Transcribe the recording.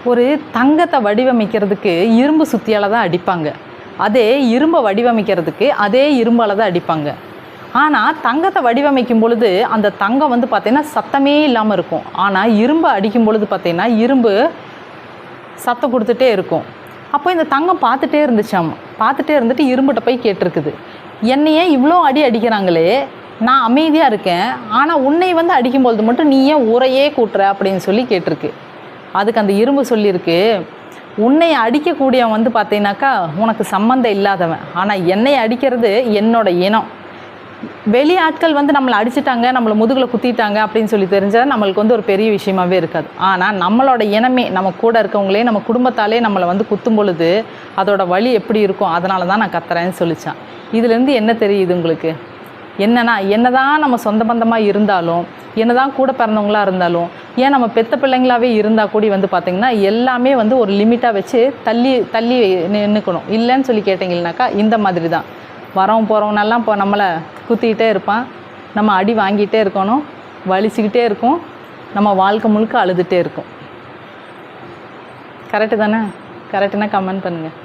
ஒரு தங்கத்தை வடிவமைக்கிறதுக்கு இரும்பு சுத்தியால் தான் அடிப்பாங்க. அதே இரும்பை வடிவமைக்கிறதுக்கு அதே இரும்பால் தான் அடிப்பாங்க. ஆனால் தங்கத்தை வடிவமைக்கும் பொழுது அந்த தங்கம் வந்து பார்த்திங்கன்னா சத்தமே இல்லாமல் இருக்கும். ஆனால் இரும்பை அடிக்கும் பொழுது பார்த்திங்கன்னா இரும்பு சத்தம் கொடுத்துட்டே இருக்கும். அப்போ இந்த தங்கம் பார்த்துட்டே இருந்துச்சாம். பார்த்துட்டே இருந்துட்டு இரும்புகிட்ட போய் கேட்டிருக்குது, என்னையே இவ்வளோ அடி அடிக்கிறாங்களே, நான் அமைதியாக இருக்கேன், ஆனால் உன்னை வந்து அடிக்கும்பொழுது மட்டும் நீ ஏன் ஊரையே கூட்டுற அப்படின்னு சொல்லி கேட்டிருக்கு. அதுக்கு அந்த இரும்பு சொல்லியிருக்கு, உன்னை அடிக்கக்கூடியவன் வந்து பார்த்தீங்கன்னாக்கா உனக்கு சம்மந்தம் இல்லாதவன், ஆனால் என்னை அடிக்கிறது என்னோட இனம். வெளி ஆட்கள் வந்து நம்மளை அடிச்சிட்டாங்க, நம்மளை முதுகில் குத்திட்டாங்க அப்படின்னு சொல்லி தெரிஞ்சால் நம்மளுக்கு வந்து ஒரு பெரிய விஷயமாகவே இருக்காது. ஆனால் நம்மளோட இனமே, நம்ம கூட இருக்கவங்களே, நம்ம குடும்பத்தாலே நம்மளை வந்து குத்தும் பொழுது அதோட வலி எப்படி இருக்கும், அதனால தான் நான் கத்துறேன்னு சொல்லிச்சான். இதுலேருந்து என்ன தெரியுது உங்களுக்கு? என்னன்னா, என்னதான் நம்ம சொந்த பந்தமாக இருந்தாலும், என்னதான் கூட பிறந்தவங்களாக இருந்தாலும், ஏன் நம்ம பெத்த பிள்ளைங்களாகவே இருந்தால் கூடி வந்து பார்த்திங்கன்னா எல்லாமே வந்து ஒரு லிமிட்டாக வச்சு தள்ளி தள்ளி நின்றுக்கணும். இல்லைன்னு சொல்லி கேட்டிங்கன்னாக்கா இந்த மாதிரி தான் வரவும் போகிறவனெல்லாம் இப்போ நம்மளை குத்திக்கிட்டே இருப்பான், நம்ம அடி வாங்கிட்டே இருக்கணும், வலிச்சுக்கிட்டே இருக்கும், நம்ம வாழ்க்கை முழுக்க அழுதுகிட்டே இருக்கும். கரெக்டு தானே? கரெக்டுனா கமெண்ட் பண்ணுங்கள்.